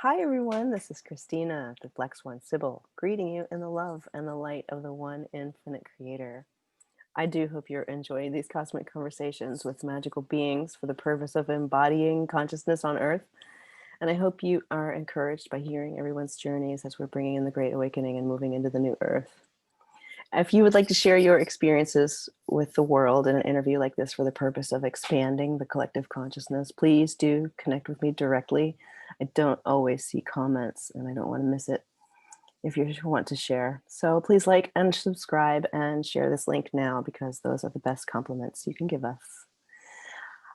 Hi, everyone. This is Christina, the Flex One Sybil, greeting you in the love and the light of the one infinite creator. I do hope you're enjoying these cosmic conversations with magical beings for the purpose of embodying consciousness on Earth. And I hope you are encouraged by hearing everyone's journeys as we're bringing in the Great Awakening and moving into the new Earth. If you would like to share your experiences with the world in an interview like this for the purpose of expanding the collective consciousness, please do connect with me directly. I don't always see comments and I don't want to miss it if you want to share. So please like and subscribe and share this link now because those are the best compliments you can give us.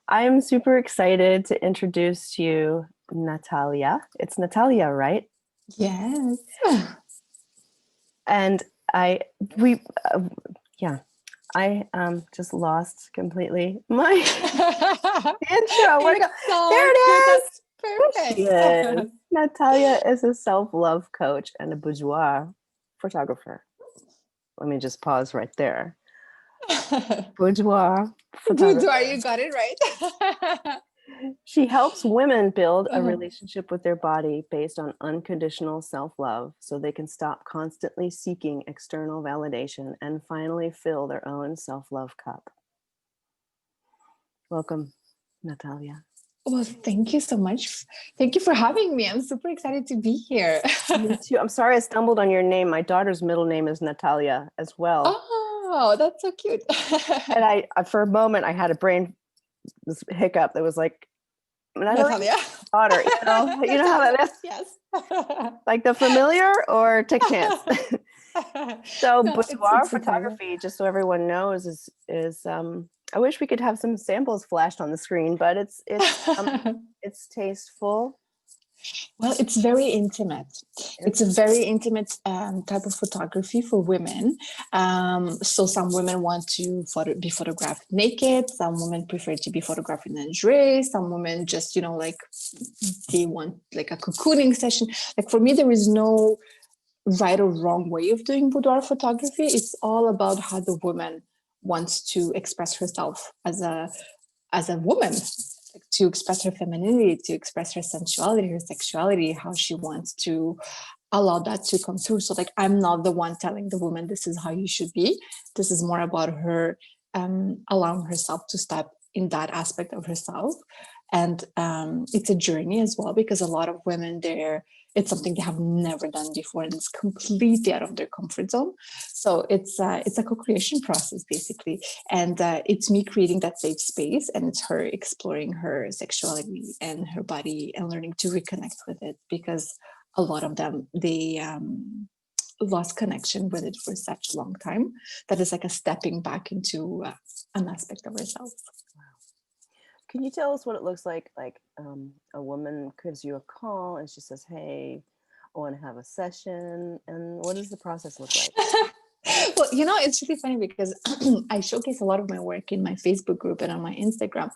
I am super excited to introduce to you Natalia. It's Natalia, right? Yes. And I just lost completely my intro. Where'd it go? There it is. That's perfect. She is. Natalia is a self-love coach and a boudoir photographer. Let me just pause right there. Boudoir photographer. Boudoir, you got it right. She helps women build a relationship with their body based on unconditional self-love so they can stop constantly seeking external validation and finally fill their own self-love cup. Welcome, Natalia. Well, thank you so much. Thank you for having me. I'm super excited to be here. Me too. I'm sorry I stumbled on your name. My daughter's middle name is Natalia as well. Oh, that's so cute. And I for a moment, I had a brain hiccup that was like, Natalia. Daughter, you know how that is? Yes. Like the familiar or take a chance. So No, boudoir it's photography, just so everyone knows, is I wish we could have some samples flashed on the screen, but it's tasteful. Well, it's very intimate. It's a very intimate type of photography for women. So some women want to be photographed naked. Some women prefer to be photographed in lingerie. Some women just, like they want like a cocooning session. Like for me, there is no right or wrong way of doing boudoir photography. It's all about how the woman wants to express herself as a woman, to express her femininity, to express her sensuality, her sexuality, how she wants to allow that to come through. So like, I'm not the one telling the woman, this is how you should be. This is more about her allowing herself to step in that aspect of herself. And it's a journey as well, because a lot of women it's something they have never done before, and it's completely out of their comfort zone. So it's a co-creation process, basically. And it's me creating that safe space, and it's her exploring her sexuality and her body and learning to reconnect with it, because a lot of them, they lost connection with it for such a long time that it's like a stepping back into an aspect of herself. Can you tell us what it looks like a woman gives you a call and she says, hey, I want to have a session, and what does the process look like? Well, it's really funny because I showcase a lot of my work in my Facebook group and on my Instagram.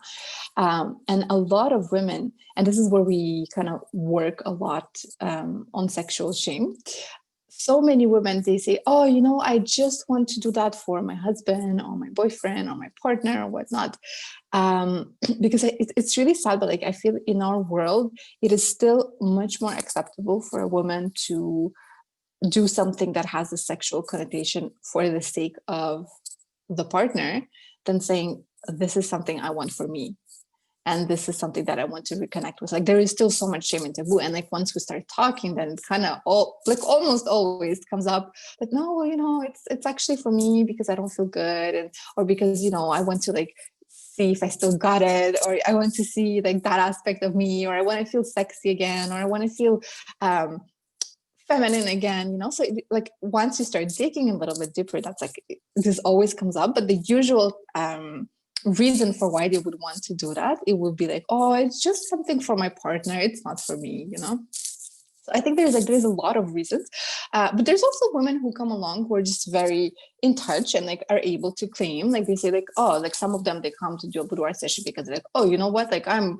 And a lot of women, and this is where we kind of work a lot on sexual shame. So many women, they say, oh, I just want to do that for my husband or my boyfriend or my partner or whatnot. Because it's really sad, but like I feel in our world, it is still much more acceptable for a woman to do something that has a sexual connotation for the sake of the partner than saying, this is something I want for me. And this is something that I want to reconnect with. Like there is still so much shame and taboo. And like once we start talking, then it's kind of almost always comes up like, no, it's actually for me because I don't feel good. Or because, I want to like see if I still got it, or I want to see like that aspect of me, or I want to feel sexy again, or I want to feel feminine again, so like once you start digging a little bit deeper, that's like this always comes up. But the usual reason for why they would want to do that, it would be like, oh, it's just something for my partner, it's not for me. So I think there's a lot of reasons, but there's also women who come along who are just very in touch and like are able to claim, like they say like, oh, like some of them, they come to do a boudoir session because they're like, oh, you know what, like I'm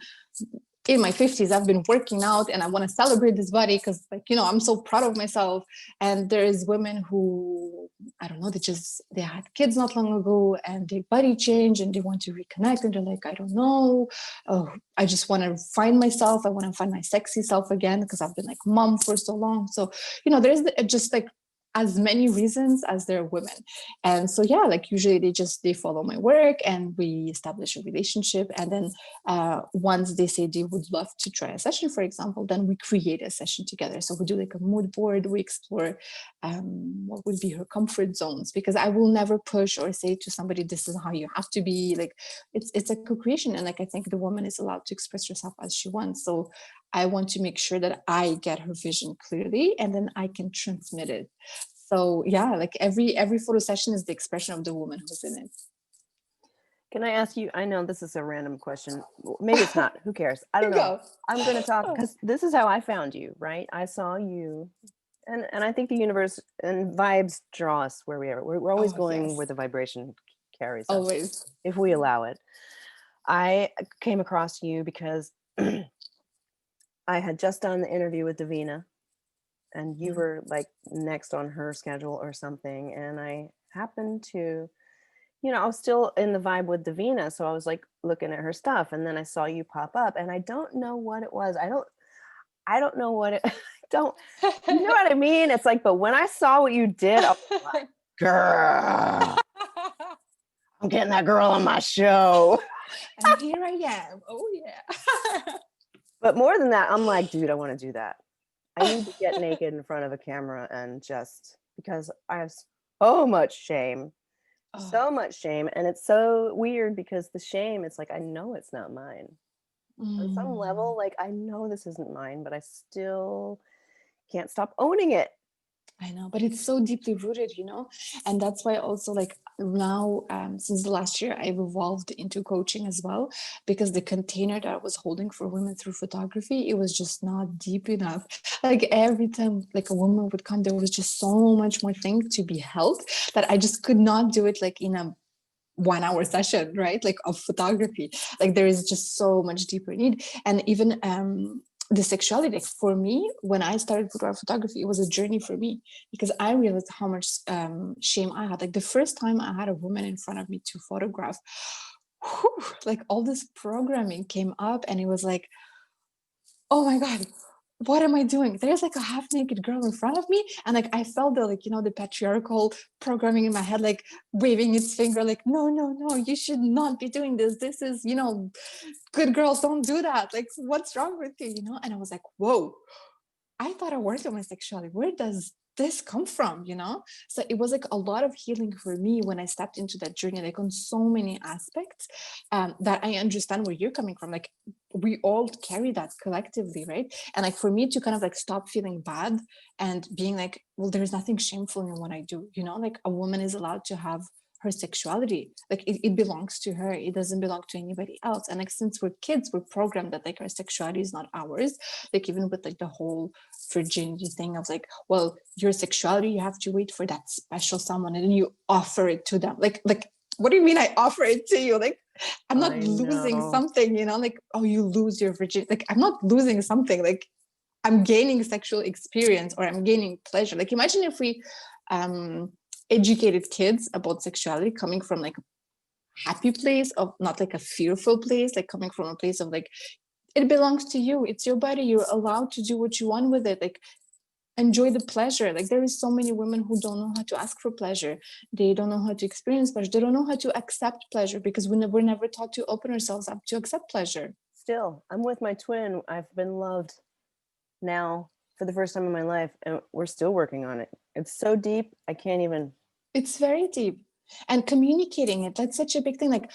in my 50s, I've been working out and I want to celebrate this body because like, I'm so proud of myself. And there is women who I don't know, they had kids not long ago and their body changed and they want to reconnect. And they're like, I don't know. Oh, I just want to find myself. I want to find my sexy self again because I've been like mom for so long. So, there's just like as many reasons as there are women. And so, yeah, like usually they follow my work and we establish a relationship. And then once they say they would love to try a session, for example, then we create a session together. So we do like a mood board, we explore what would be her comfort zones, because I will never push or say to somebody, this is how you have to be. Like it's a co-creation. And like, I think the woman is allowed to express herself as she wants. So I want to make sure that I get her vision clearly and then I can transmit it. So yeah, like every photo session is the expression of the woman who's in it. Can I ask you, I know this is a random question. Maybe it's not. Who cares? I don't know. Go. I'm going to talk because this is how I found you, right? I saw you. And I think the universe and vibes draw us where we are. We're always going Yes. where the vibration carries us. Always. If we allow it. I came across you because I had just done the interview with Davina and you were like next on her schedule or something. And I happened to, I was still in the vibe with Davina. So I was like looking at her stuff and then I saw you pop up and I don't know what it was. I don't know what it, you know what I mean? It's like, but when I saw what you did, I was like, girl, I'm getting that girl on my show. And here I am. Oh yeah. But more than that, I'm like, dude, I want to do that. I need to get naked in front of a camera and just because I have so much shame. So much shame. And it's so weird because the shame, it's like, I know it's not mine. On some level, like, I know this isn't mine, but I still can't stop owning it. I know, but it's so deeply rooted, and that's why also like now, since the last year, I've evolved into coaching as well, because the container that I was holding for women through photography, it was just not deep enough. Like every time like a woman would come, there was just so much more thing to be held that I just could not do it like in a 1 hour session, right? Like of photography. Like there is just so much deeper need. And even the sexuality, like for me, when I started boudoir photography, it was a journey for me because I realized how much shame I had. Like the first time I had a woman in front of me to photograph, like all this programming came up and it was like, oh my God, what am I doing? There's like a half naked girl in front of me. And like, I felt the, like, the patriarchal programming in my head, like waving its finger, like, no, no, no, you should not be doing this. This is, good girls don't do that. Like, what's wrong with you? And I was like, whoa, I thought I worked on my sexuality. Where does this come from? So it was like a lot of healing for me when I stepped into that journey, like on so many aspects, that I understand where you're coming from. Like we all carry that collectively, right? And like for me to kind of like stop feeling bad and being like, well, there's nothing shameful in what I do, like a woman is allowed to have her sexuality, like it belongs to her, it doesn't belong to anybody else. And like since we're kids, we're programmed that like our sexuality is not ours, like even with like the whole virginity thing of like, well, your sexuality, you have to wait for that special someone and then you offer it to them. Like what do you mean I offer it to you? Like I'm not losing something, like, oh, you lose your virginity. Like I'm not losing something, like I'm gaining sexual experience or I'm gaining pleasure. Like imagine if we educated kids about sexuality coming from like a happy place of not like a fearful place, like coming from a place of like, it belongs to you, it's your body, you're allowed to do what you want with it, like enjoy the pleasure. Like there is so many women who don't know how to ask for pleasure, they don't know how to experience pleasure, they don't know how to accept pleasure because we're never taught to open ourselves up to accept pleasure. Still, I'm with my twin. I've been loved now for the first time in my life and we're still working on it. It's so deep, I can't even. It's very deep. And communicating it, that's such a big thing. Like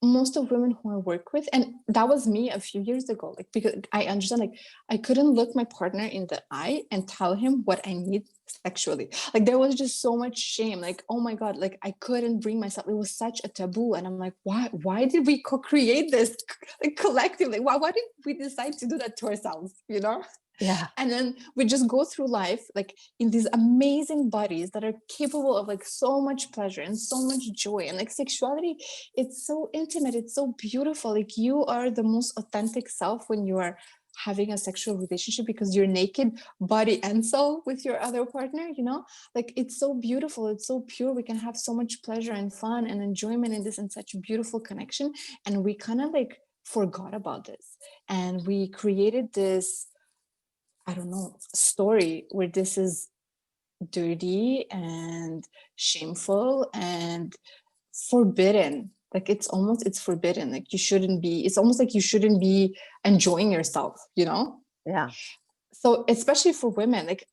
most of women who I work with, and that was me a few years ago, like because I understand, like I couldn't look my partner in the eye and tell him what I need sexually. Like there was just so much shame, like, oh my God, like I couldn't bring myself, it was such a taboo. And I'm like, why did we co-create this like collectively? Why did we decide to do that to ourselves, Yeah. And then we just go through life like in these amazing bodies that are capable of like so much pleasure and so much joy. And like sexuality, it's so intimate, it's so beautiful. Like you are the most authentic self when you are having a sexual relationship because you're naked body and soul with your other partner, you know, like it's so beautiful, it's so pure. We can have so much pleasure and fun and enjoyment in this and such a beautiful connection. And we kind of like forgot about this. And we created this, I don't know, story where this is dirty and shameful and forbidden. Like it's forbidden. Like you shouldn't be, it's almost like you shouldn't be enjoying yourself, you know? Yeah. So especially for women, like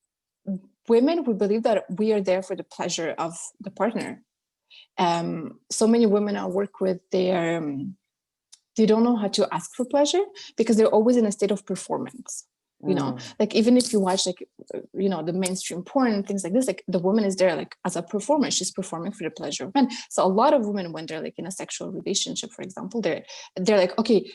women, we believe that we are there for the pleasure of the partner. So many women I work with, they don't know how to ask for pleasure because they're always in a state of performance. You know, like even if you watch like, you know, the mainstream porn and things like this, like the woman is there like as a performer, she's performing for the pleasure of men. So a lot of women, when they're like in a sexual relationship, for example, they're like, okay,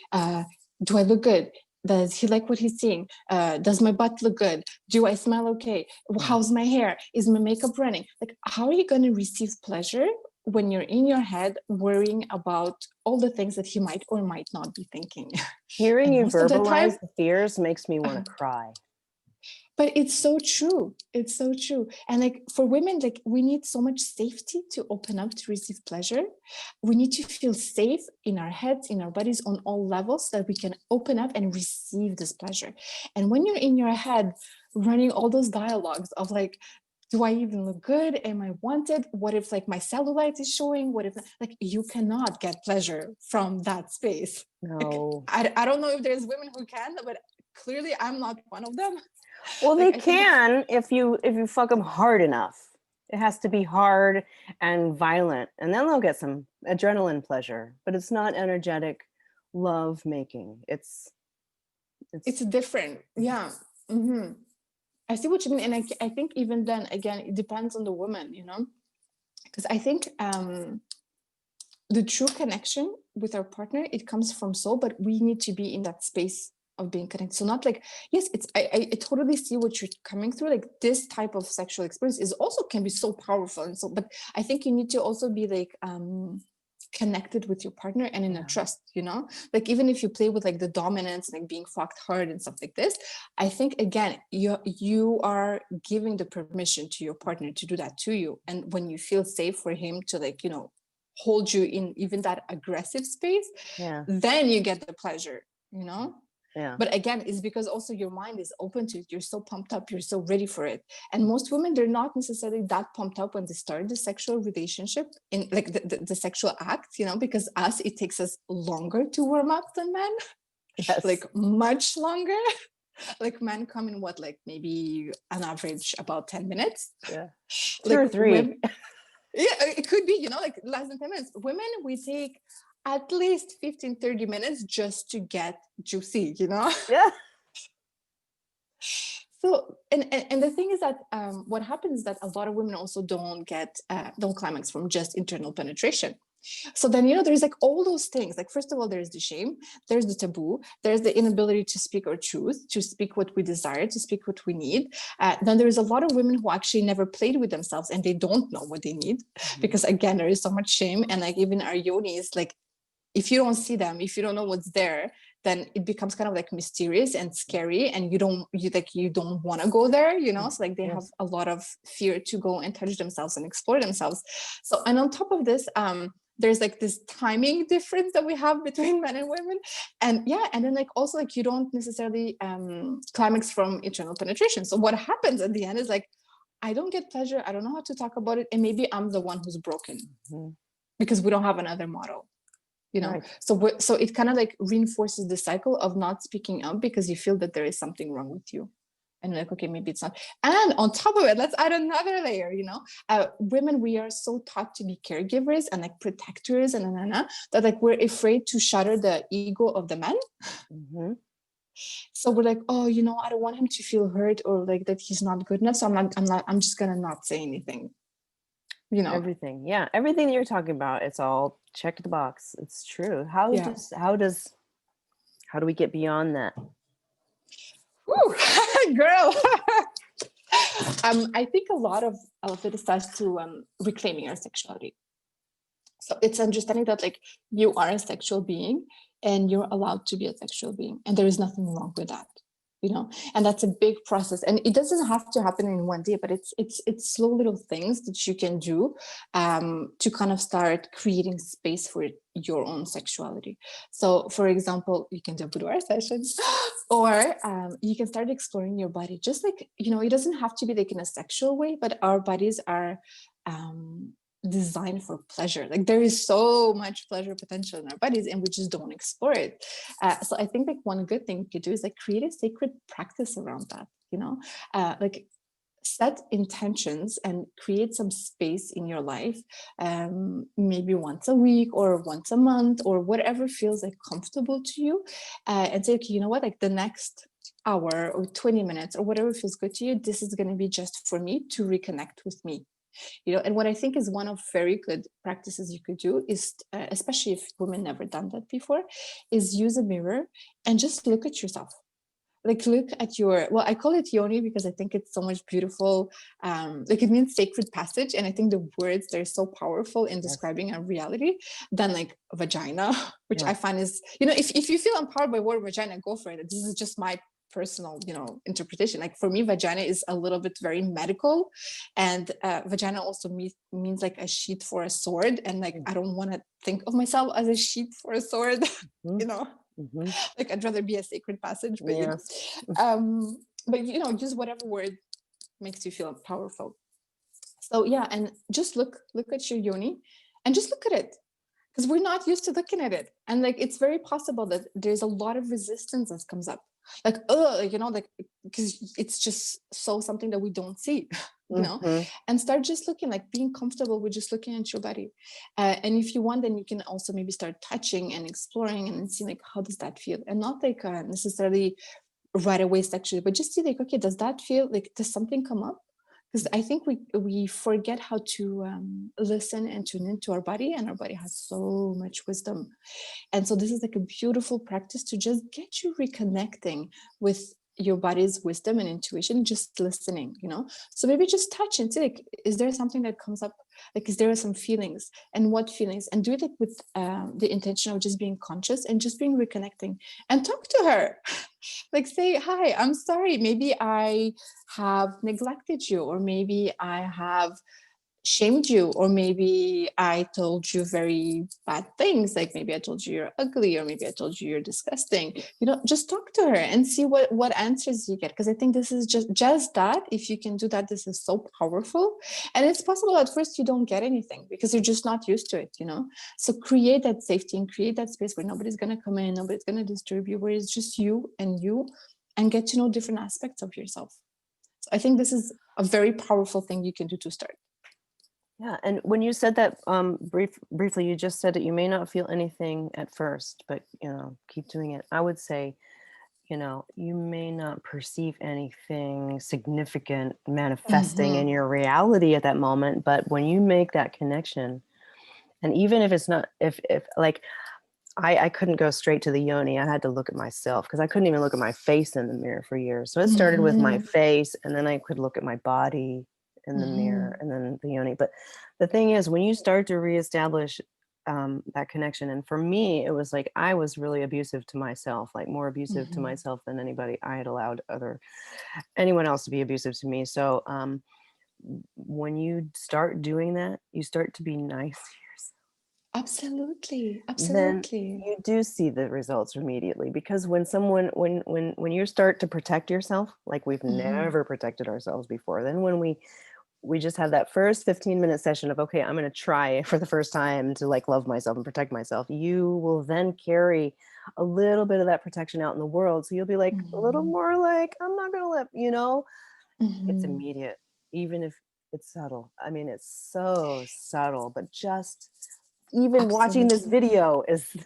do I look good? Does he like what he's seeing? Does my butt look good? Do I smell okay? How's my hair? Is my makeup running? Like, how are you going to receive pleasure when you're in your head worrying about all the things that he might or might not be thinking? Hearing And you most of the time, verbalize the fears makes me want to cry. but it's so true. It's so true. And like for women, like we need so much safety to open up to receive pleasure. We need to feel safe in our heads, in our bodies on all levels so that we can open up and receive this pleasure. And when you're in your head running all those dialogues of like, do I even look good? Am I wanted? What if like my cellulite is showing? What if like you cannot get pleasure from that space? No. Like, I don't know if there's women who can, but clearly I'm not one of them. Well, Like, they can if you fuck them hard enough. It has to be hard and violent, and then they'll get some adrenaline pleasure. But it's not energetic love making. It's different. Yeah. Mm-hmm. I see what you mean. And I think even then, again, it depends on the woman, you know, because I think the true connection with our partner, it comes from soul, but we need to be in that space of being connected. So not like, yes, it's I totally see what you're coming through. Like this type of sexual experience is also can be so powerful. And so, but I think you need to also be like connected with your partner and in a trust, you know, like even if you play with like the dominance, like being fucked hard and stuff like this, I think again, you are giving the permission to your partner to do that to you. And when you feel safe for him to like, you know, hold you in even that aggressive space, then you get the pleasure, you know. But again, it's because also your mind is open to it. You're so pumped up, you're so ready for it. And most women, they're not necessarily that pumped up when they start the sexual relationship in like the sexual act, you know, because it takes us longer to warm up than men. Yes. Like much longer. Like men come in what, like maybe on average about 10 minutes. Yeah. Like 2 or 3. Women, yeah, it could be, you know, like less than 10 minutes. Women, we take at least 15-30 minutes just to get juicy, you know. Yeah. So and the thing is that what happens is that a lot of women also don't climax from just internal penetration. So then, you know, there's like all those things. Like, first of all, there's the shame, there's the taboo, there's the inability to speak our truth, to speak what we desire, to speak what we need. Then there's a lot of women who actually never played with themselves and they don't know what they need, because again, there is so much shame. And like even our yonis, like if you don't see them, if you don't know what's there, then it becomes kind of like mysterious and scary, and you don't want to go there, you know. So like they have a lot of fear to go and touch themselves and explore themselves. So, and on top of this, there's like this timing difference that we have between men and women. And then like also like you don't necessarily climax from internal penetration. So what happens at the end is like, I don't get pleasure, I don't know how to talk about it, and maybe I'm the one who's broken because we don't have another model, you know. So it kind of like reinforces the cycle of not speaking up because you feel that there is something wrong with you. And like, okay, maybe it's not. And on top of it, let's add another layer, you know. Women, we are so taught to be caregivers and like protectors and that like we're afraid to shatter the ego of the men. So we're like, oh, you know, I don't want him to feel hurt or like that he's not good enough. So I'm just gonna not say anything. You know, everything that you're talking about, it's all checked the box. It's true. How do we get beyond that? Girl. I think a lot of it starts to reclaiming our sexuality. So it's understanding that like you are a sexual being and you're allowed to be a sexual being, and there is nothing wrong with that, you know. And that's a big process, and it doesn't have to happen in one day, but it's slow little things that you can do to kind of start creating space for your own sexuality. So for example, you can do boudoir sessions or you can start exploring your body, just like, you know, it doesn't have to be like in a sexual way, but our bodies are designed for pleasure. Like there is so much pleasure potential in our bodies and we just don't explore it. So I think like one good thing you could do is like create a sacred practice around that, you know, like set intentions and create some space in your life, maybe once a week or once a month or whatever feels like comfortable to you, and say, okay, you know what, like the next hour or 20 minutes or whatever feels good to you, this is going to be just for me to reconnect with me, you know. And what I think is one of very good practices you could do is, especially if women never done that before, is use a mirror and just look at yourself. Like look at your, well, I call it yoni because I think it's so much beautiful, like it means sacred passage, and I think the words, they're so powerful in Yes. describing a reality than like vagina, which Yeah. I find is, you know, if you feel empowered by word vagina, go for it. This is just my personal, you know, interpretation. Like for me, vagina is a little bit very medical, and vagina also means like a sheath for a sword, and like I don't want to think of myself as a sheath for a sword. Mm-hmm. You know, Mm-hmm. like I'd rather be a sacred passage, but you know, Yes. but you know, use whatever word makes you feel powerful. So yeah, and just look at your yoni and just look at it, because we're not used to looking at it, and like it's very possible that there's a lot of resistance that comes up, like you know, like because it's just so something that we don't see, you know. Mm-hmm. And start just looking, like being comfortable with just looking at your body, and if you want, then you can also maybe start touching and exploring and see like how does that feel, and not like necessarily right away sexually, but just see like, okay, does that feel like, does something come up? Because I think we forget how to listen and tune into our body, and our body has so much wisdom. And so this is like a beautiful practice to just get you reconnecting with your body's wisdom and intuition, just listening, you know. So maybe just touch and see like, is there something that comes up? Like, is there some feelings, and what feelings? And do it like with the intention of just being conscious and just being reconnecting, and talk to her. Like say, hi, I'm sorry, maybe I have neglected you, or maybe I have shamed you, or maybe I told you very bad things, like maybe I told you you're ugly, or maybe I told you you're disgusting. You know, just talk to her and see what answers you get, because I think this is just that, if you can do that, this is so powerful. And it's possible at first you don't get anything because you're just not used to it, you know. So create that safety and create that space where nobody's going to come in, nobody's going to disturb you, where it's just you, and get to know different aspects of yourself. So I think this is a very powerful thing you can do to start. Yeah, and when you said that briefly, you just said that you may not feel anything at first, but you know, keep doing it. I would say, you know, you may not perceive anything significant manifesting in your reality at that moment, but when you make that connection, and even if it's not, if like I couldn't go straight to the yoni, I had to look at myself because I couldn't even look at my face in the mirror for years. So it started with my face, and then I could look at my body in the mirror, and then the yoni. But the thing is, when you start to reestablish that connection, and for me, it was like I was really abusive to myself, like more abusive to myself than anybody. I had allowed anyone else to be abusive to me. So when you start doing that, you start to be nice to yourself. Absolutely, Then absolutely. you do see the results immediately, because when someone when you start to protect yourself like we've never protected ourselves before, then when we just have that first 15-minute session of, okay, I'm going to try for the first time to like love myself and protect myself, you will then carry a little bit of that protection out in the world. So you'll be like a little more like, I'm not going to let, you know, it's immediate, even if it's subtle. I mean, it's so subtle, but just even watching this Absolutely. video is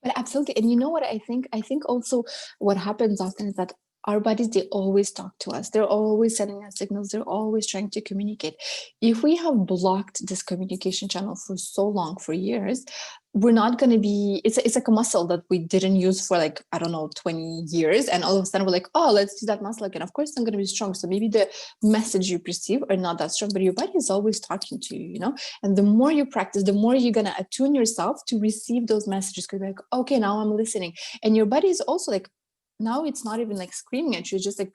But absolutely. And you know what I think? I think also what happens often is that our bodies, they always talk to us. They're always sending us signals. They're always trying to communicate. If we have blocked this communication channel for so long, for years, we're not going to be, it's like a muscle that we didn't use for like, I don't know, 20 years. And all of a sudden we're like, oh, let's use that muscle again. Of course, I'm going to be strong. So maybe the message you perceive are not that strong, but your body is always talking to you, you know? And the more you practice, the more you're going to attune yourself to receive those messages. Because you're like, okay, now I'm listening. And your body is also like, now it's not even like screaming at you, it's just like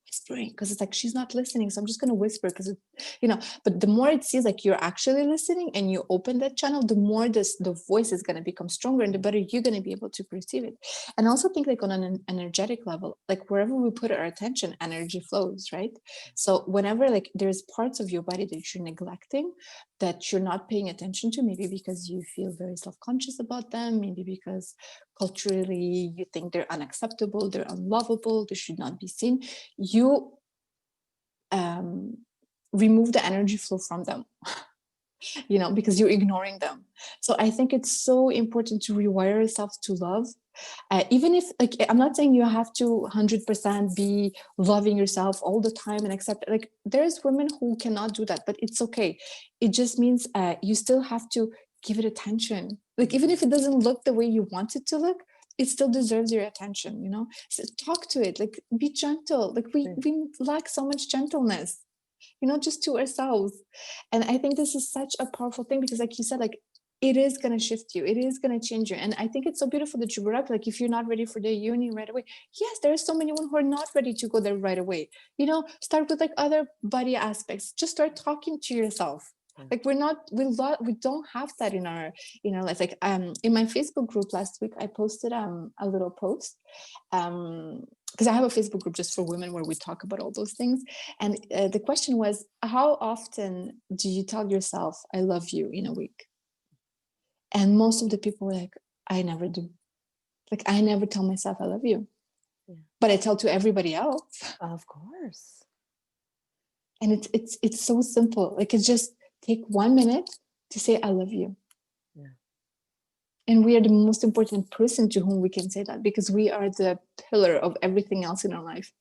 whispering, because it's like, she's not listening, so I'm just going to whisper, because you know. But the more it sees like you're actually listening and you open that channel, the more the voice is going to become stronger, and the better you're going to be able to perceive it. And I also think like on an energetic level, like wherever we put our attention, energy flows, right? So whenever like there's parts of your body that you're neglecting, that you're not paying attention to, maybe because you feel very self-conscious about them, maybe because culturally you think they're unacceptable, they're unlovable, they should not be seen, you remove the energy flow from them, you know, because you're ignoring them. So I think it's so important to rewire yourself to love. Even if, like, I'm not saying you have to 100% be loving yourself all the time and accept, like, there's women who cannot do that, but it's okay. It just means you still have to give it attention. Like, even if it doesn't look the way you want it to look, it still deserves your attention, you know? So talk to it, like, be gentle. Like, we lack so much gentleness, you know, just to ourselves. And I think this is such a powerful thing, because like you said, like, it is going to shift you, it is going to change you. And I think it's so beautiful that you brought up, like, if you're not ready for the uni right away, yes, there are so many women who are not ready to go there right away, you know. Start with like other body aspects, just start talking to yourself. Like, we don't have that in our life. Like, in my Facebook group last week, I posted a little post, because I have a Facebook group just for women where we talk about all those things. And the question was, how often do you tell yourself, I love you, in a week? And most of the people were like, I never do. Like, I never tell myself I love you. Yeah. But I tell to everybody else. Of course. And it's so simple. Like, it's just take 1 minute to say, I love you. Yeah. And we are the most important person to whom we can say that, because we are the pillar of everything else in our life.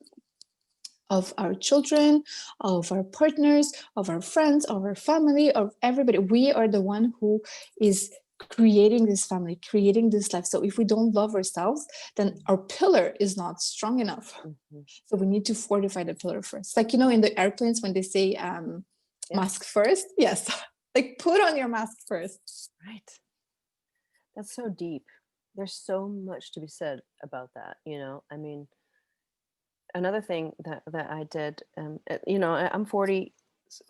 Of our children, of our partners, of our friends, of our family, of everybody. We are the one who is creating this family, creating this life. So if we don't love ourselves, then our pillar is not strong enough. Mm-hmm. So we need to fortify the pillar first. Like, you know, in the airplanes, when they say mask first, yes, like, put on your mask first. Right. That's so deep. There's so much to be said about that, you know. I mean, another thing that I did, you know, I'm 40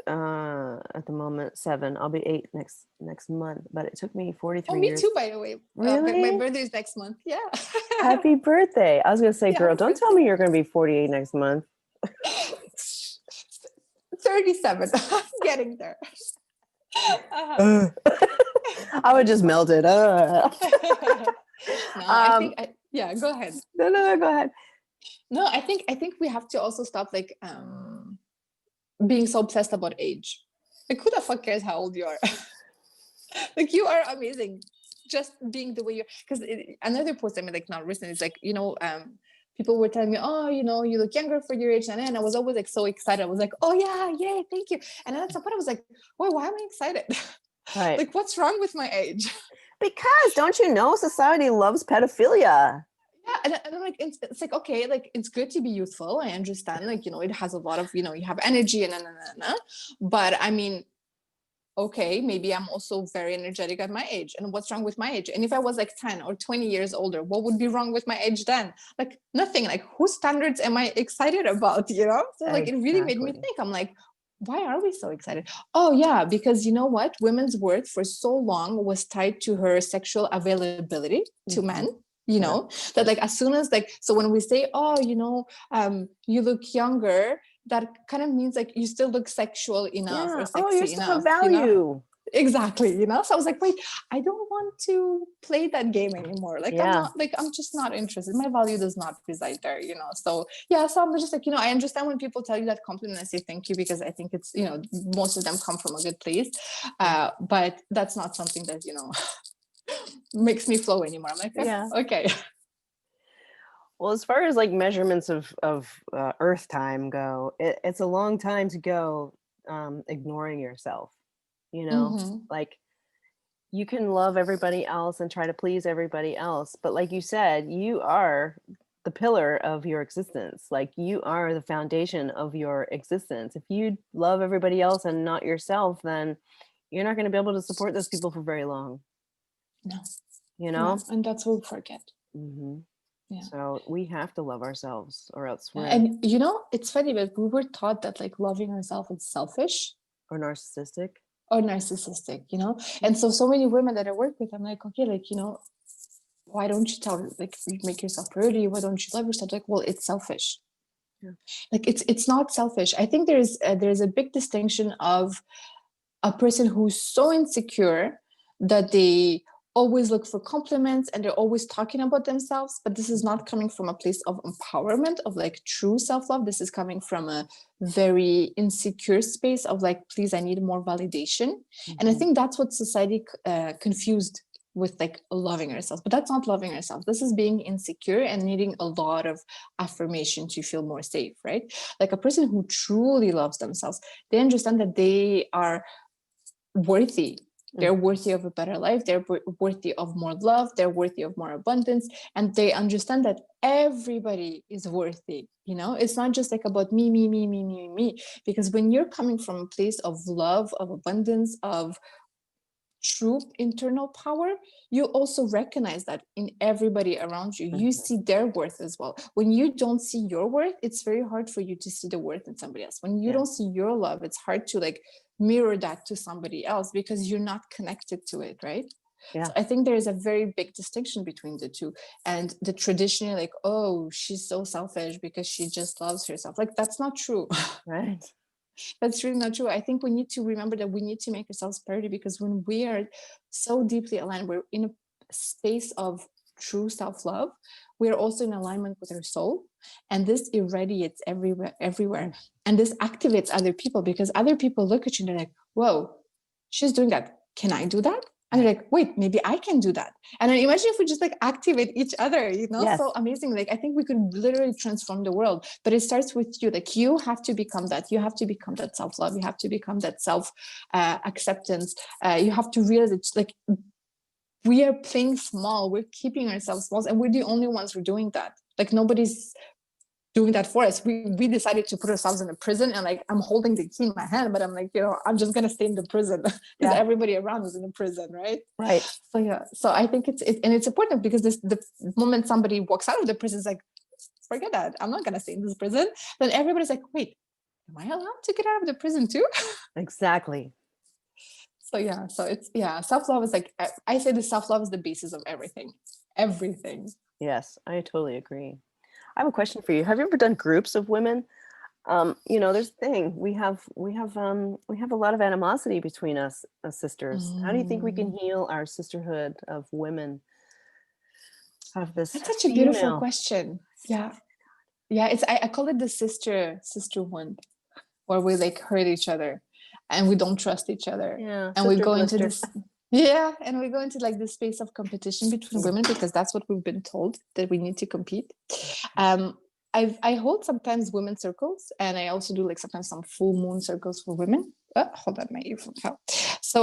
at the moment, 7. I'll be 8 next month, but it took me 43 years. Me too, by the way. Really? My birthday is next month. Yeah. Happy birthday. I was going to say, girl, don't tell me you're going to be 48 next month. 37. Getting there. I would just melt it. No, I think go ahead. No, go ahead. No, I think we have to also stop, like, being so obsessed about age. Like, who the fuck cares how old you are? Like, you are amazing just being the way you're. Because another post I made, like, not recently, it's like, you know, people were telling me, oh, you know, you look younger for your age. And then I was always like so excited. I was like, oh yeah, yay, thank you. And then at some point I was like, why am I excited? Right. Like, what's wrong with my age? Because don't you know, society loves pedophilia. Yeah, and I'm like, it's like, okay, like, it's good to be youthful. I understand, like, you know, it has a lot of, you know, you have energy and but I mean, okay, maybe I'm also very energetic at my age. And what's wrong with my age? And if I was like 10 or 20 years older, what would be wrong with my age then? Like, nothing. Like, whose standards am I excited about, you know? So like, It really made me think. I'm like, why are we so excited? Oh yeah, because you know what? Women's worth for so long was tied to her sexual availability to men. You know, that like, as soon as, like, so when we say, oh, you know, you look younger, that kind of means like you still look sexual enough or sexy you still enough. Have value. You know? Exactly, you know. So I was like, wait, I don't want to play that game anymore. Like, I'm just not interested. My value does not reside there, you know. So yeah, so I'm just like, you know, I understand when people tell you that compliment, I say thank you, because I think it's, you know, most of them come from a good place. But that's not something that, you know, makes me flow anymore. I'm like, okay. Well, as far as like measurements of Earth time go, it's a long time to go ignoring yourself. You know, Mm-hmm. like you can love everybody else and try to please everybody else, but like you said, you are the pillar of your existence. Like you are the foundation of your existence. If you love everybody else and not yourself, then you're not going to be able to support those people for very long. No, You know. no, and that's what we forget. Hmm. Yeah. So we have to love ourselves, or else we're And it's funny, but we were taught that like loving ourselves is selfish or narcissistic. or narcissistic, Mm. And so many women that I work with, I'm like, okay, like, why don't you like you make yourself priority? Why don't you love yourself? Like, well, it's selfish. Yeah. Like it's not selfish. I think there's a big distinction of a person who's so insecure that they always look for compliments and they're always talking about themselves, but this is not coming from a place of empowerment, of like true self-love. This is coming from a very insecure space of like, please, I need more validation. And I Mhm. think that's what society confused with like loving ourselves, but that's not loving ourselves. This is being insecure and needing a lot of affirmation to feel more safe, right? Like a person who truly loves themselves, they understand that they are worthy. They're Mhm. worthy of a better life. They're worthy of more love. They're worthy of more abundance. And they understand that everybody is worthy. It's not just like about me, me, me, me, me, me. Because when you're coming from a place of love, of abundance, of true internal power, you also recognize that in everybody around you. You Mhm. see their worth as well. When you don't see your worth, it's very hard for you to see the worth in somebody else. When you Yeah. don't see your love, it's hard to like mirror that to somebody else because you're not connected to it, right? Yeah. So I think there is a very big distinction between the two. And the traditional, like, oh, she's so selfish because she just loves herself, like that's not true. Right. That's really not true. I think we need to remember that we need to make ourselves priority, because when we are so deeply aligned, we're in a space of true self-love, we're also in alignment with our soul, and this irradiates everywhere, Mm. and this activates other people, because other people look at you and they're like, whoa, she's doing that, can I do that? And they're Right. like, wait, maybe I can do that. And then imagine if we just like activate each other, Yes. so amazing. Like I think we could literally transform the world, but it starts with you. Like you have to become that. You have to become that self-love. You have to become that self acceptance. You have to realize it's like we are playing small. We're keeping ourselves small, and we're the only ones who are doing that. Like nobody's doing that for us. We decided to put ourselves in a prison, and like I'm holding the key in my hand, but I'm like, I'm just gonna stay in the prison because Yeah. everybody around is in a prison, right? Right. So yeah, so I think it's important, because the moment somebody walks out of the prison, it's like, forget that, I'm not gonna stay in this prison. Then everybody's like, wait, am I allowed to get out of the prison too? Exactly. So yeah, so it's self-love is like, I say the self-love is the basis of everything. Yes, I totally agree. I have a question for you. Have you ever done groups of women? There's a thing. We have a lot of animosity between us as sisters. How do you think we can Mm, heal our sisterhood of women out of this that's such a beautiful female? question. Yeah, it's I call it the sister wound, where we like hurt each other and we don't trust each other, Yeah, and we sister go into blister. this, and we go into like this space of competition between Mm. women, because that's what we've been told, that we need to compete. um I hold sometimes women's circles, and I also do like sometimes some full moon circles for women. Hold on, my earphone fell. So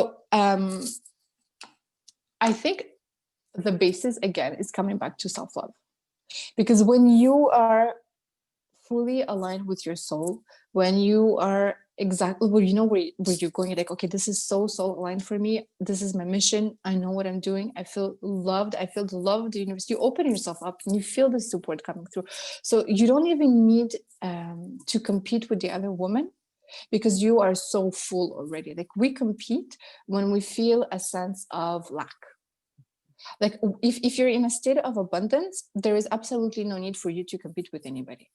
I think the basis again is coming back to self-love, because when you are fully aligned with your soul, when you are exactly where where you're going, you're like, okay, this is so soul aligned for me, this is my mission, I know what I'm doing, I feel loved, I feel the love of the universe, you open yourself up and you feel the support coming through. So you don't even need to compete with the other woman, because you are so full already. Like we compete when we feel a sense of lack. Like if you're in a state of abundance, there is absolutely no need for you to compete with anybody,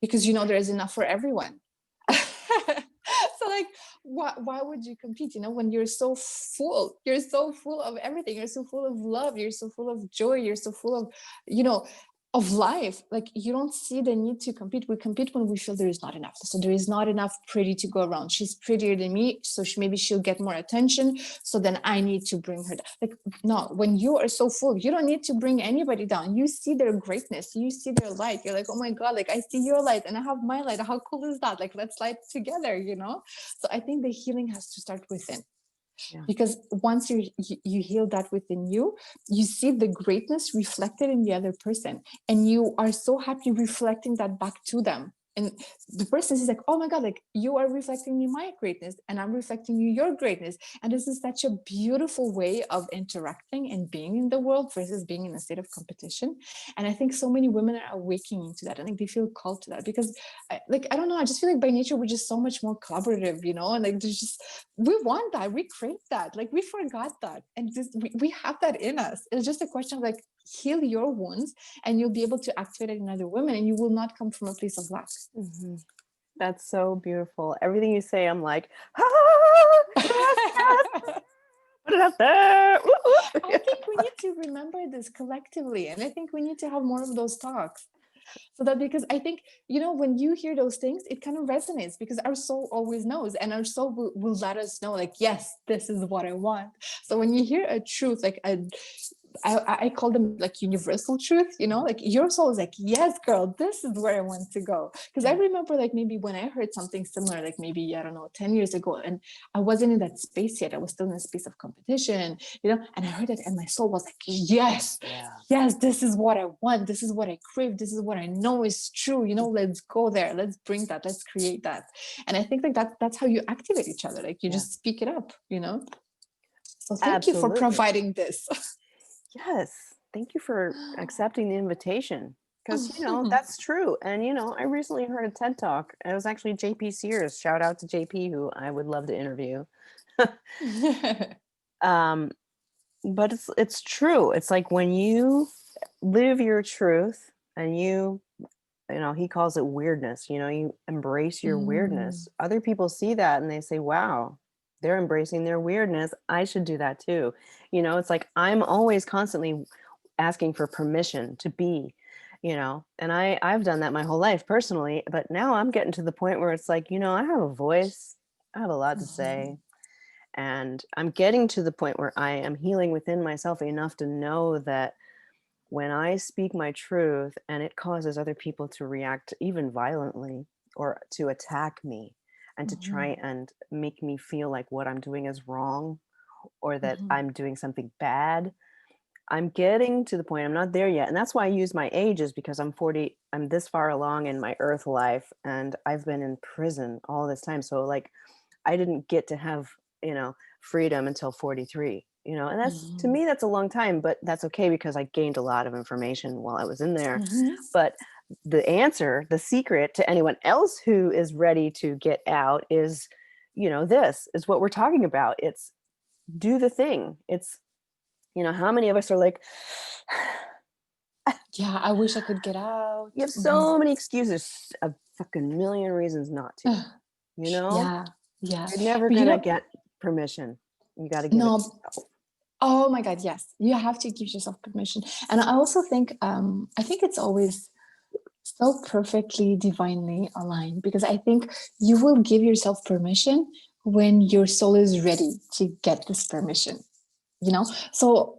because there is enough for everyone. So like why would you compete, when you're so full of everything, you're so full of love, you're so full of joy, you're so full of you know of life. Like, you don't see the need to compete. We compete when we feel there is not enough. So there is not enough pretty to go around. She's prettier than me, so maybe she'll get more attention. So then I need to bring her down. Like, no, when you are so full, you don't need to bring anybody down. You see their greatness, you see their light. You're like, oh my God, like I see your light and I have my light. How cool is that? Like, let's light together, you know? So I think the healing has to start within. Yeah. Because once you heal that within you, you see the greatness reflected in the other person, and you are so happy reflecting that back to them. And the person is like, oh my God, like you are reflecting me my greatness and I'm reflecting you your greatness. And this is such a beautiful way of interacting and being in the world versus being in a state of competition. And I think so many women are awakening into that. I think they feel called to that because I don't know, I just feel like by nature we're just so much more collaborative, you know, and like there's just, we want that, we crave that, like we forgot that, and just we have that in us. It's just a question of like, heal your wounds and you'll be able to activate it in other women, and you will not come from a place of lack. Mm-hmm. That's so beautiful. Everything you say, I'm like, yes, yes, put it out there. I think we need to remember this collectively, and I think we need to have more of those talks. So that, because I think, you know, when you hear those things, it kind of resonates because our soul always knows, and our soul will let us know, like, yes, this is what I want. So when you hear a truth, like I call them like universal truth, you know, like your soul is like, yes, girl, this is where I want to go. Because I remember like maybe when I heard something similar, like maybe, I don't know, 10 years ago, and I wasn't in that space yet. I was still in a space of competition, you know, and I heard it and my soul was like, yes, yes, this is what I want. This is what I crave. This is what I know is true. You know, let's go there. Let's bring that. Let's create that. And I think like that's how you activate each other. Like you just speak it up, you know? So thank you for providing this. Yes. Thank you for accepting the invitation. Because, you know, that's true. And, you know, I recently heard a TED Talk. It was actually JP Sears. Shout out to JP, who I would love to interview. But it's true. It's like when you live your truth and you know, he calls it weirdness, you know, you embrace your weirdness. Other people see that and they say, wow, they're embracing their weirdness. I should do that too. You know, it's like I'm always constantly asking for permission to be, you know, and I've done that my whole life personally, but now I'm getting to the point where it's like, you know, I have a voice, I have a lot to say, and I'm getting to the point where I am healing within myself enough to know that when I speak my truth and it causes other people to react even violently or to attack me and to try and make me feel like what I'm doing is wrong or that I'm doing something bad, I'm getting to the point, I'm not there yet. And that's why I use my ages, because I'm 40, I'm this far along in my earth life and I've been in prison all this time. So like, I didn't get to have, you know, freedom until 43, you know, and that's, to me, that's a long time, but that's okay because I gained a lot of information while I was in there. But the answer, the secret to anyone else who is ready to get out is, you know, this is what we're talking about. It's do the thing. It's, you know, how many of us are like, yeah, I wish I could get out. You have so many excuses, a fucking million reasons not to, you know? Yeah, yeah. You're never But you gonna know, get permission. You got to give it no. to yourself. Oh my God, yes. You have to give yourself permission. And I also think, I think it's always so perfectly divinely aligned, because I think you will give yourself permission when your soul is ready to get this permission, you know? So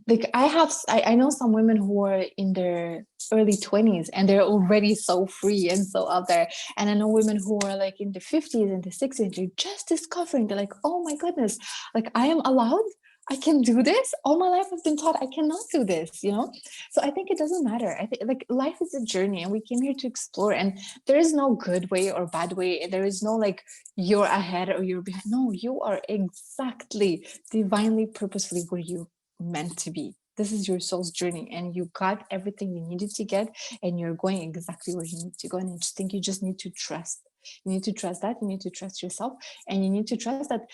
like I know some women who are in their early 20s and they're already so free and so out there. And I know women who are like in the 50s and the 60s, they're just discovering, they're like, oh my goodness, like I am allowed, I can do this. All my life I've been taught I cannot do this, you know? So I think it doesn't matter. I think like life is a journey and we came here to explore, and there is no good way or bad way. There is no like you're ahead or you're behind. No, you are exactly divinely, purposefully where you meant to be. This is your soul's journey and you got everything you needed to get and you're going exactly where you need to go. And I just think you just need to trust. You need to trust that. You need to trust yourself, and you need to trust that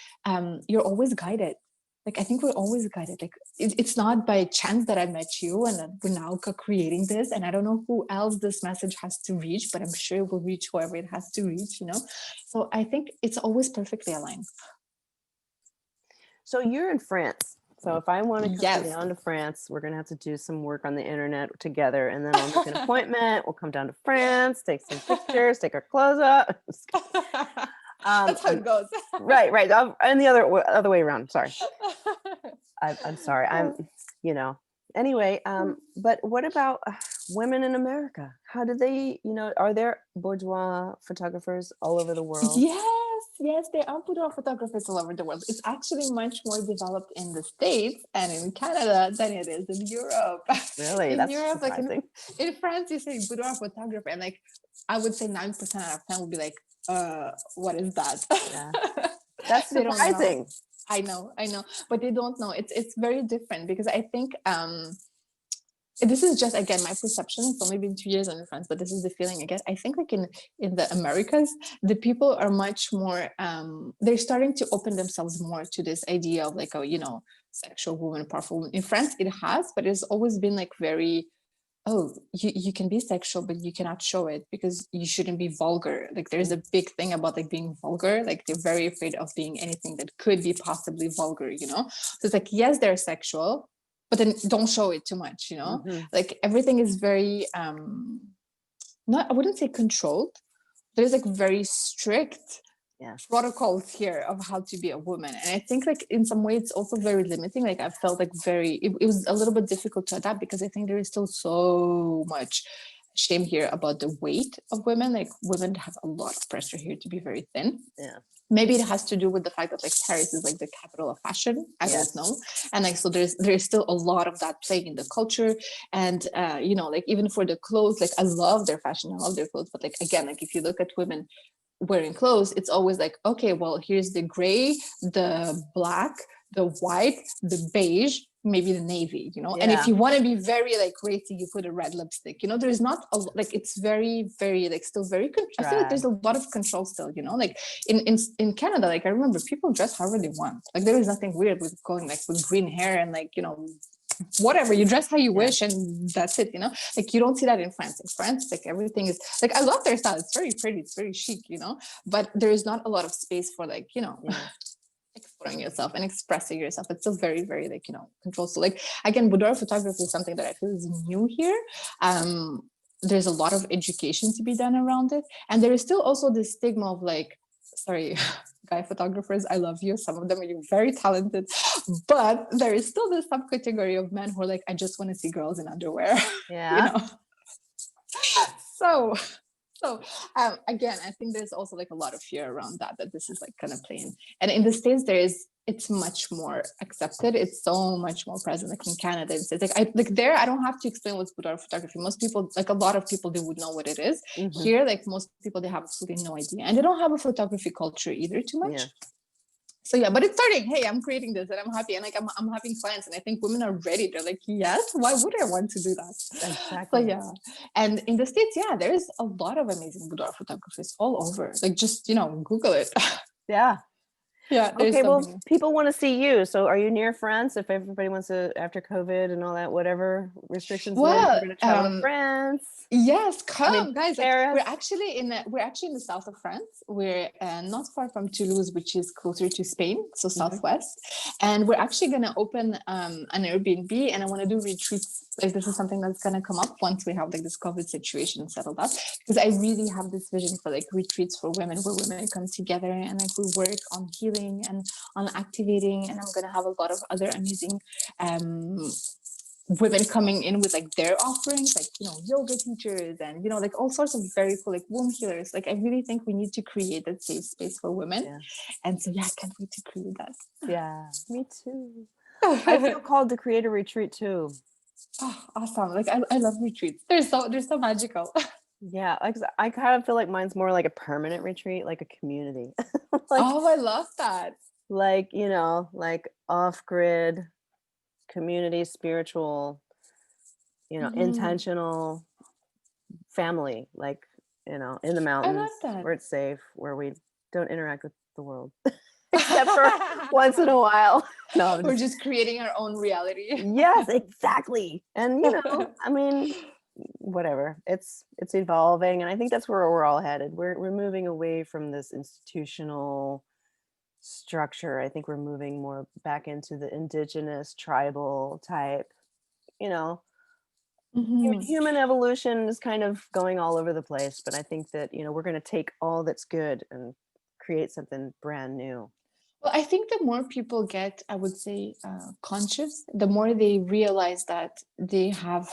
you're always guided. Like I think we're always guided. Like it's not by chance that I met you and that we're now co-creating this. And I don't know who else this message has to reach, but I'm sure it will reach whoever it has to reach, you know? So I think it's always perfectly aligned. So you're in France. So if I want to come Yes. down to France, we're going to have to do some work on the internet together, and then I'll make an appointment. We'll come down to France, take some pictures, take our clothes off. That's how it goes. Right, right. And the other way around. Sorry. I'm sorry. You know. Anyway, but what about women in America? How do they, are there boudoir photographers all over the world? Yes, there are boudoir photographers all over the world. It's actually much more developed in the States and in Canada than it is in Europe. Really? In That's Europe, like surprising. in France, you say boudoir photographer, and like I would say 9% out of 10 would be like, what is that? Yeah. That's They don't know. surprising. I know, but they don't know. It's very different because I think this is just again my perception. It's only been 2 years in France, but this is the feeling I get. I think like in the Americas, the people are much more they're starting to open themselves more to this idea of like a sexual woman, powerful woman. In France it has, but it's always been like very, oh, you can be sexual, but you cannot show it because you shouldn't be vulgar. Like there's a big thing about like being vulgar. Like they're very afraid of being anything that could be possibly vulgar. So it's like, yes, they're sexual, but then don't show it too much. Like everything is very not, I wouldn't say controlled. There's like very strict protocols here of how to be a woman, and I think like in some way it's also very limiting. Like I felt like it was a little bit difficult to adapt because I think there is still so much shame here about the weight of women. Like women have a lot of pressure here to be very thin. Maybe it has to do with the fact that like Paris is like the capital of fashion. I don't know. And like, so there's still a lot of that playing in the culture. And, like even for the clothes, like I love their fashion. I love their clothes. But like, again, like if you look at women wearing clothes, it's always like, okay, well, here's the gray, the black, the white, the beige, maybe the navy, and if you want to be very like racy, you put a red lipstick. There's not like, it's very, very like still very I feel like there's a lot of control still, like in Canada, like I remember people dress however they want. Like there is nothing weird with going like with green hair and like whatever, you dress how you wish and that's it. Like you don't see that in France. In France, like everything is like, I love their style, it's very pretty, it's very chic, but there is not a lot of space for like exploring yourself and expressing yourself. It's still very, very like controlled. So like again, boudoir photography is something that I feel is new here. There's a lot of education to be done around it, and there is still also this stigma of like, sorry, guy photographers, I love you, some of them are very talented, but there is still this subcategory of men who are like, I just want to see girls in underwear. So again, I think there's also like a lot of fear around that this is like kind of playing. And in the States, it's much more accepted. It's so much more present. Like in Canada, it's like there, I don't have to explain what's boudoir photography. Most people, like a lot of people, they would know what it is. Here, like most people, they have absolutely no idea, and they don't have a photography culture either too much. So yeah, but it's starting. Hey, I'm creating this and I'm happy, and like I'm having clients, and I think women are ready. They're like, yes, why would I want to do that? Exactly. So yeah, and in the States, there's a lot of amazing boudoir photographers all over. Like just Google it. Yeah. Okay, well, people want to see you. So are you near France? If everybody wants to, after COVID and all that, whatever restrictions, we're going to travel to France. Yes, come, guys. Like, we're actually in the south of France. We're not far from Toulouse, which is closer to Spain, so southwest. And we're actually going to open an Airbnb, and I want to do retreats. Like this is something that's going to come up once we have like this COVID situation settled up, because I really have this vision for like retreats for women, where women come together and like we work on healing and on activating. And I'm going to have a lot of other amazing women coming in with like their offerings, like yoga teachers and like all sorts of very cool like womb healers. Like I really think we need to create that safe space for women. And so I can't wait to create that. Me too. I feel called to create a retreat too. Oh, awesome. Like I love retreats. They're so magical. Yeah, I kind of feel like mine's more like a permanent retreat, like a community. I love that. Like, like off-grid community, spiritual, intentional family, like, in the mountains where it's safe, where we don't interact with the world except for once in a while. No, we're just creating our own reality. Yes, exactly. And I mean, whatever, it's evolving, and I think that's where we're all headed. We're moving away from this institutional structure. I think we're moving more back into the indigenous tribal type, you know, Mhm. human evolution is kind of going all over the place, but I think that, we're going to take all that's good and create something brand new. Well, I think the more people get, I would say, conscious, the more they realize that they have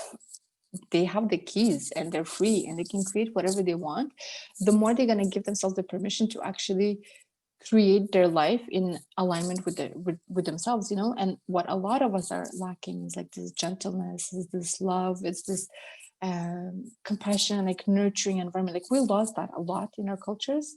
the keys and they're free and they can create whatever they want. The more they're going to give themselves the permission to actually create their life in alignment with themselves, and what a lot of us are lacking is like this gentleness, is this love, it's this compassion, like nurturing environment. Like we lost that a lot in our cultures,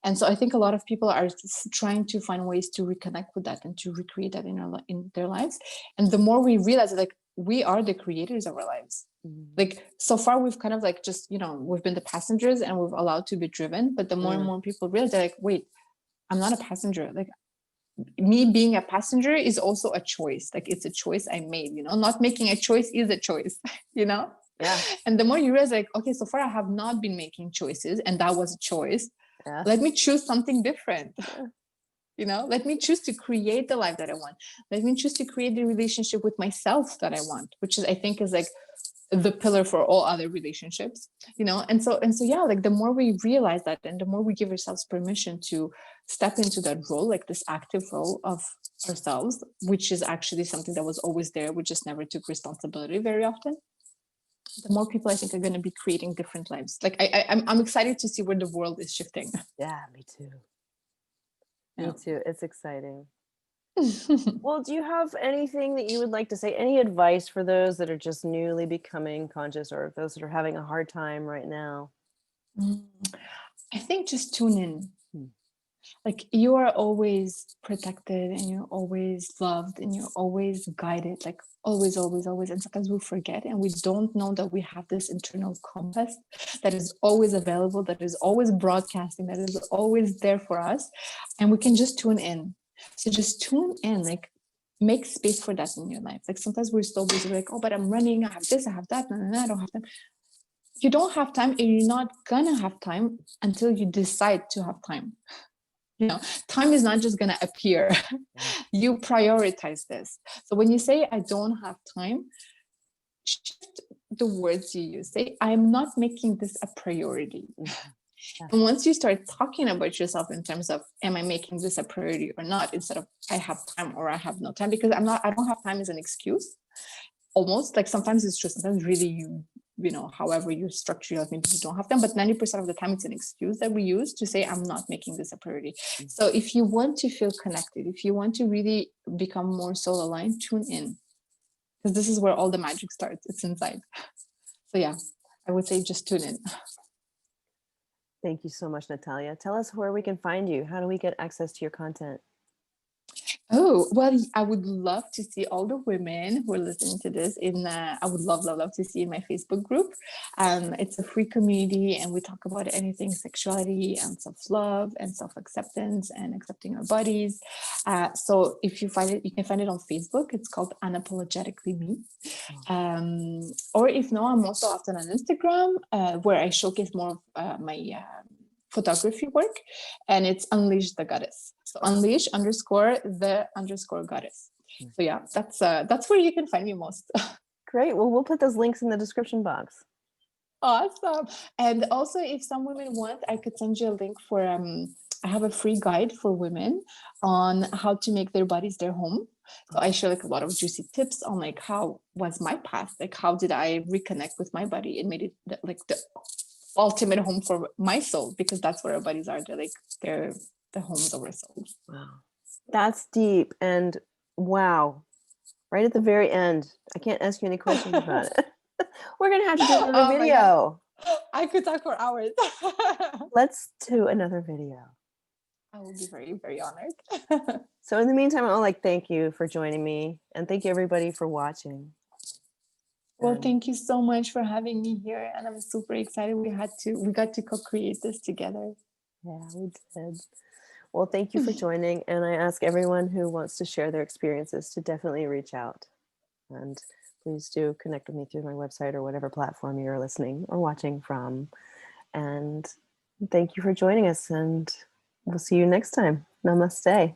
and so I think a lot of people are trying to find ways to reconnect with that and to recreate that in their lives. And the more we realize that, like, we are the creators of our lives. Mm. Like so far we've kind of like just, we've been the passengers and we've allowed to be driven, but the more and Mm. more people realize, they're like, wait, I'm not a passenger. Like me being a passenger is also a choice. Like it's a choice I made, not making a choice is a choice, you know? Yeah. And the more you realize, like, okay, so far I have not been making choices and that was a choice. Yeah. Let me choose something different. Yeah. Let me choose to create the life that I want. Let me choose to create the relationship with myself that I want, which is, I think, is like the pillar for all other relationships, and so yeah, like the more we realize that and the more we give ourselves permission to step into that role, like this active role of ourselves, which is actually something that was always there, we just never took responsibility very often, the more people I think are going to be creating different lives. Like I'm excited to see where the world is shifting. Yeah, me too. Yeah. Me too. It's exciting. Well, do you have anything that you would like to say? Any advice for those that are just newly becoming conscious, or those that are having a hard time right now? I think just tune in. Hmm. Like you are always protected and you're always loved and you're always guided, like always, always, always. And sometimes we forget and we don't know that we have this internal compass that is always available, that is always broadcasting, that is always there for us. And we can just tune in. So just tune in, like make space for that in your life. Like sometimes we're so busy, like, oh, but I'm running, I have this, I have that, no, no, no, I don't have time. You don't have time and you're not gonna have time until you decide to have time. Time is not just going to appear. You prioritize this. So when you say I don't have time, shift the words you use. Say I'm not making this a priority. Mm-hmm. Yeah. And once you start talking about yourself in terms of am I making this a priority or not, instead of I have time or I have no time, because I don't have time is an excuse. Almost like sometimes it's true, sometimes really however you structure your life, maybe you don't have them, but 90% of the time it's an excuse that we use to say I'm not making this a priority. Mm-hmm. So if you want to feel connected, if you want to really become more soul aligned, tune in, because this is where all the magic starts. It's inside. So yeah, I would say just tune in. Thank you so much, Natalia. Tell us where we can find you. How do we get access to your content? Oh, well, I would love to see all the women who are listening to this I would love, love, love to see in my Facebook group. It's a free community and we talk about anything sexuality and self-love and self-acceptance and accepting our bodies. So if you find it, you can find it on Facebook. It's called Unapologetically Me. Or if not, I'm also often on Instagram where I showcase more of my photography work, and it's Unleash the Goddess. So unleash _ the goddess. So yeah, that's where you can find me most. Great. Well, we'll put those links in the description box. Awesome. And also, if some women want, I could send you a link for I have a free guide for women on how to make their bodies their home. So I share like a lot of juicy tips on like how was my path, like how did I reconnect with my body and made it like the ultimate home for my soul, because that's where our bodies are. They're the homes of our souls. Wow. That's deep. And wow, right at the very end, I can't ask you any questions about it. We're going to have to do another Oh my God. video. I could talk for hours. Let's do another video. I will be very, very honored. So in the meantime, I'll thank you for joining me, and thank you everybody for watching. Well, thank you so much for having me here, and I'm super excited we got to co-create this together. Yeah, we did. Well, thank you for joining, and I ask everyone who wants to share their experiences to definitely reach out, and please do connect with me through my website or whatever platform you're listening or watching from. And thank you for joining us, and We'll see you next time. Namaste.